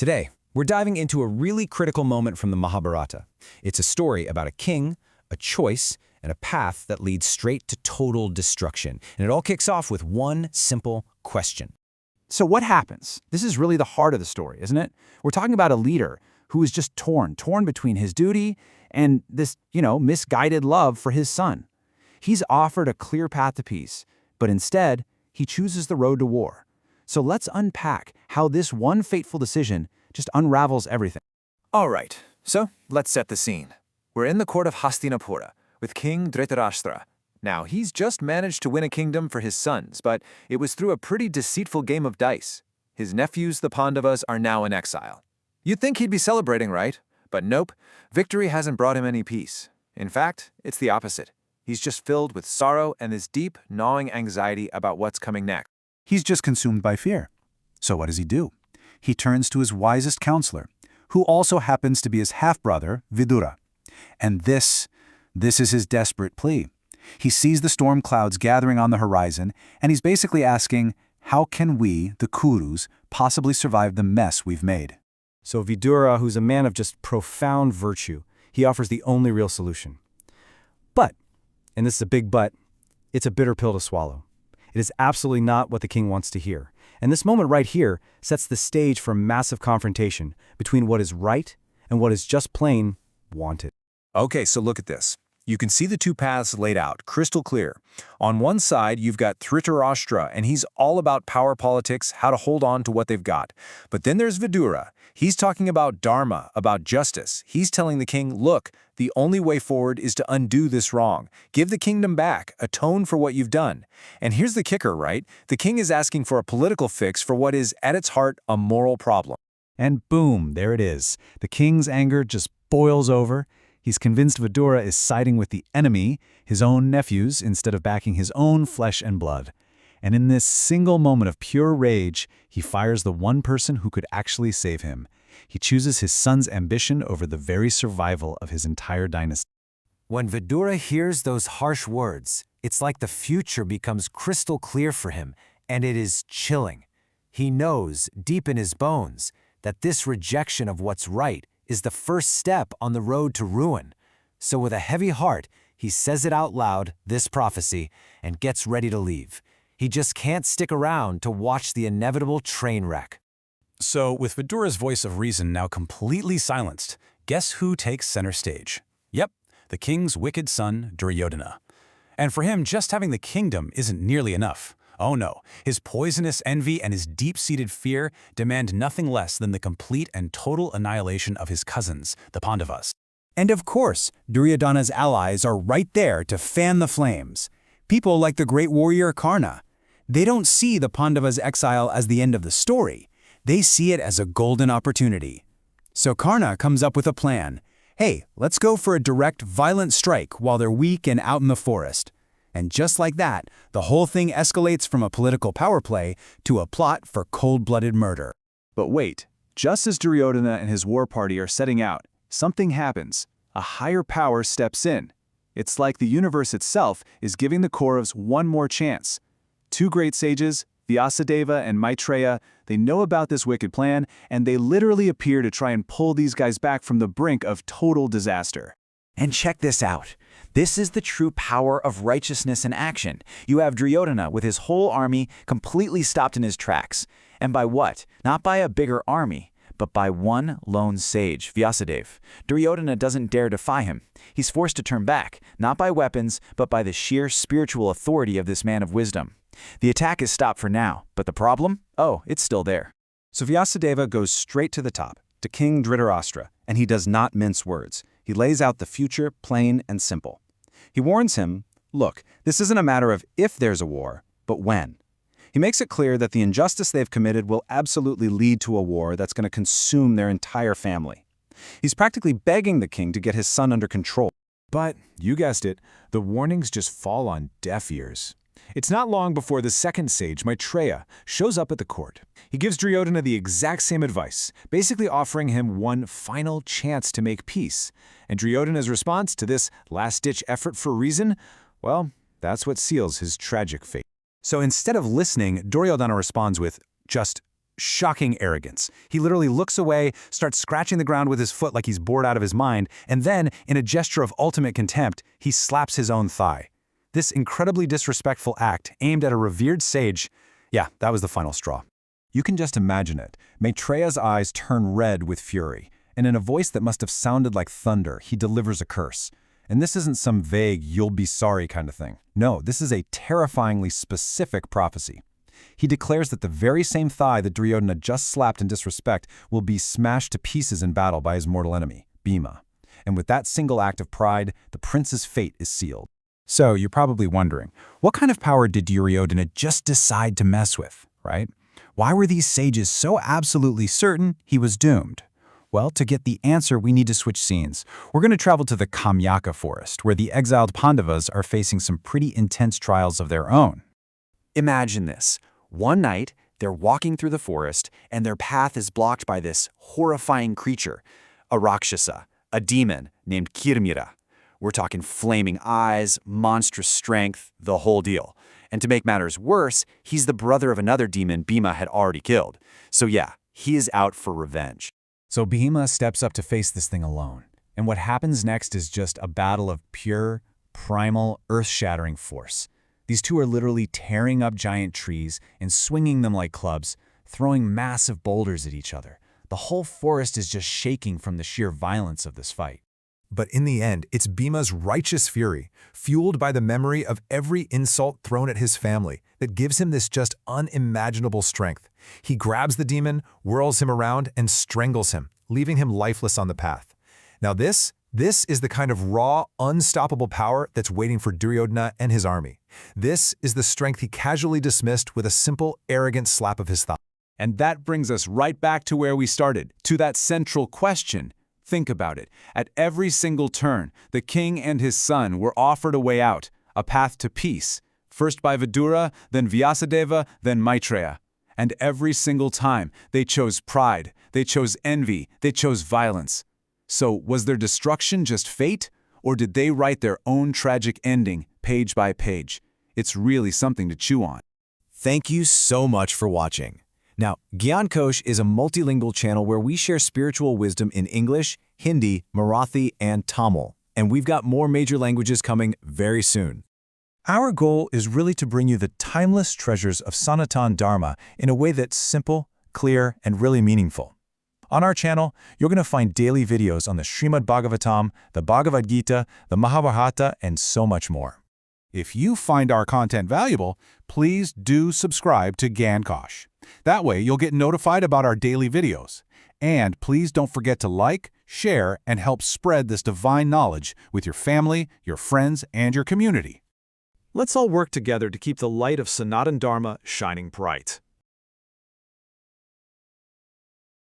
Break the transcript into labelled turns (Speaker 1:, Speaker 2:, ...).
Speaker 1: Today, we're diving into a really critical moment from the Mahabharata. It's a story about a king, a choice, and a path that leads straight to total destruction. And it all kicks off with one simple question.
Speaker 2: So what happens? This is really the heart of the story, isn't it? We're talking about a leader who is just torn between his duty and this, misguided love for his son. He's offered a clear path to peace, but instead, he chooses the road to war. So let's unpack how this one fateful decision just unravels everything.
Speaker 3: All right, so let's set the scene. We're in the court of Hastinapura with King Dhritarashtra. Now, he's just managed to win a kingdom for his sons, but it was through a pretty deceitful game of dice. His nephews, the Pandavas, are now in exile. You'd think he'd be celebrating, right? But nope, victory hasn't brought him any peace. In fact, it's the opposite. He's just filled with sorrow and this deep, gnawing anxiety about what's coming next.
Speaker 2: He's just consumed by fear. So what does he do? He turns to his wisest counselor, who also happens to be his half-brother, Vidura. And this is his desperate plea. He sees the storm clouds gathering on the horizon, and he's basically asking, how can we, the Kurus, possibly survive the mess we've made?
Speaker 1: So Vidura, who's a man of just profound virtue, he offers the only real solution. But, and this is a big but, it's a bitter pill to swallow. It is absolutely not what the king wants to hear. And this moment right here sets the stage for a massive confrontation between what is right and what is just plain wanted.
Speaker 3: Okay, so look at this. You can see the two paths laid out, crystal clear. On one side, you've got Dhritarashtra, and he's all about power politics, how to hold on to what they've got. But then there's Vidura. He's talking about dharma, about justice. He's telling the king, look, the only way forward is to undo this wrong. Give the kingdom back, atone for what you've done. And here's the kicker, right? The king is asking for a political fix for what is, at its heart, a moral problem.
Speaker 2: And boom, there it is. The king's anger just boils over. He's convinced Vidura is siding with the enemy, his own nephews, instead of backing his own flesh and blood. And in this single moment of pure rage, he fires the one person who could actually save him. He chooses his son's ambition over the very survival of his entire dynasty.
Speaker 4: When Vidura hears those harsh words, it's like the future becomes crystal clear for him, and it is chilling. He knows, deep in his bones, that this rejection of what's right is the first step on the road to ruin. So with a heavy heart, he says it out loud, this prophecy, and gets ready to leave. He just can't stick around to watch the inevitable train wreck.
Speaker 5: So, with Vidura's voice of reason now completely silenced, guess who takes center stage? Yep, the king's wicked son, Duryodhana. And for him, just having the kingdom isn't nearly enough. Oh no, his poisonous envy and his deep-seated fear demand nothing less than the complete and total annihilation of his cousins, the Pandavas.
Speaker 2: And of course, Duryodhana's allies are right there to fan the flames. People like the great warrior Karna. They don't see the Pandavas' exile as the end of the story. They see it as a golden opportunity. So Karna comes up with a plan. Hey, let's go for a direct, violent strike while they're weak and out in the forest. And just like that, the whole thing escalates from a political power play to a plot for cold-blooded murder.
Speaker 6: But wait, just as Duryodhana and his war party are setting out, something happens. A higher power steps in. It's like the universe itself is giving the Kauravas one more chance. Two great sages, Vyasadeva and Maitreya, they know about this wicked plan, and they literally appear to try and pull these guys back from the brink of total disaster.
Speaker 7: And check this out. This is the true power of righteousness in action. You have Duryodhana with his whole army completely stopped in his tracks. And by what? Not by a bigger army, but by one lone sage, Vyasadeva. Duryodhana doesn't dare defy him. He's forced to turn back, not by weapons, but by the sheer spiritual authority of this man of wisdom. The attack is stopped for now, but the problem? Oh, it's still there.
Speaker 1: So Vyasadeva goes straight to the top, to King Dhritarashtra, and he does not mince words. He lays out the future plain and simple. He warns him, look, this isn't a matter of if there's a war, but when. He makes it clear that the injustice they've committed will absolutely lead to a war that's going to consume their entire family. He's practically begging the king to get his son under control.
Speaker 3: But, you guessed it, the warnings just fall on deaf ears. It's not long before the second sage, Maitreya, shows up at the court. He gives Duryodhana the exact same advice, basically offering him one final chance to make peace. And Duryodhana's response to this last-ditch effort for reason, well, that's what seals his tragic fate.
Speaker 1: So instead of listening, Duryodhana responds with, just
Speaker 5: shocking arrogance. He literally looks away, starts scratching the ground with his foot like he's bored out of his mind, and then, in a gesture of ultimate contempt, he slaps his own thigh. This incredibly disrespectful act, aimed at a revered sage, yeah, that was the final straw.
Speaker 3: You can just imagine it. Maitreya's eyes turn red with fury, and in a voice that must have sounded like thunder, he delivers a curse. And this isn't some vague, you'll be sorry kind of thing. No, this is a terrifyingly specific prophecy. He declares that the very same thigh that Duryodhana just slapped in disrespect will be smashed to pieces in battle by his mortal enemy, Bhima. And with that single act of pride, the prince's fate is sealed.
Speaker 5: So, you're probably wondering, what kind of power did Duryodhana just decide to mess with, right? Why were these sages so absolutely certain he was doomed? Well, to get the answer, we need to switch scenes. We're going to travel to the Kamyaka forest, where the exiled Pandavas are facing some pretty intense trials of their own.
Speaker 7: Imagine this. One night, they're walking through the forest, and their path is blocked by this horrifying creature, a Rakshasa, a demon named Kirmira. We're talking flaming eyes, monstrous strength, the whole deal. And to make matters worse, he's the brother of another demon Bhima had already killed. So yeah, he is out for revenge.
Speaker 5: So Bhima steps up to face this thing alone. And what happens next is just a battle of pure, primal, earth-shattering force. These two are literally tearing up giant trees and swinging them like clubs, throwing massive boulders at each other. The whole forest is just shaking from the sheer violence of this fight.
Speaker 3: But in the end, it's Bhima's righteous fury, fueled by the memory of every insult thrown at his family, that gives him this just unimaginable strength. He grabs the demon, whirls him around, and strangles him, leaving him lifeless on the path. Now this is the kind of raw, unstoppable power that's waiting for Duryodhana and his army. This is the strength he casually dismissed with a simple, arrogant slap of his thigh.
Speaker 1: And that brings us right back to where we started, to that central question. Think about it. At every single turn, the king and his son were offered a way out, a path to peace, first by Vidura, then Vyasadeva, then Maitreya. And every single time, they chose pride, they chose envy, they chose violence. So was their destruction just fate, or did they write their own tragic ending, page by page? It's really something to chew on.
Speaker 2: Thank you so much for watching. Now, Gyan Kosh is a multilingual channel where we share spiritual wisdom in English, Hindi, Marathi, and Tamil. And we've got more major languages coming very soon.
Speaker 3: Our goal is really to bring you the timeless treasures of Sanatana Dharma in a way that's simple, clear, and really meaningful. On our channel, you're going to find daily videos on the Srimad Bhagavatam, the Bhagavad Gita, the Mahabharata, and so much more.
Speaker 8: If you find our content valuable, please do subscribe to Gyan Kosh. That way, you'll get notified about our daily videos. And please don't forget to like, share, and help spread this divine knowledge with your family, your friends, and your community.
Speaker 6: Let's all work together to keep the light of Sanatana Dharma shining bright.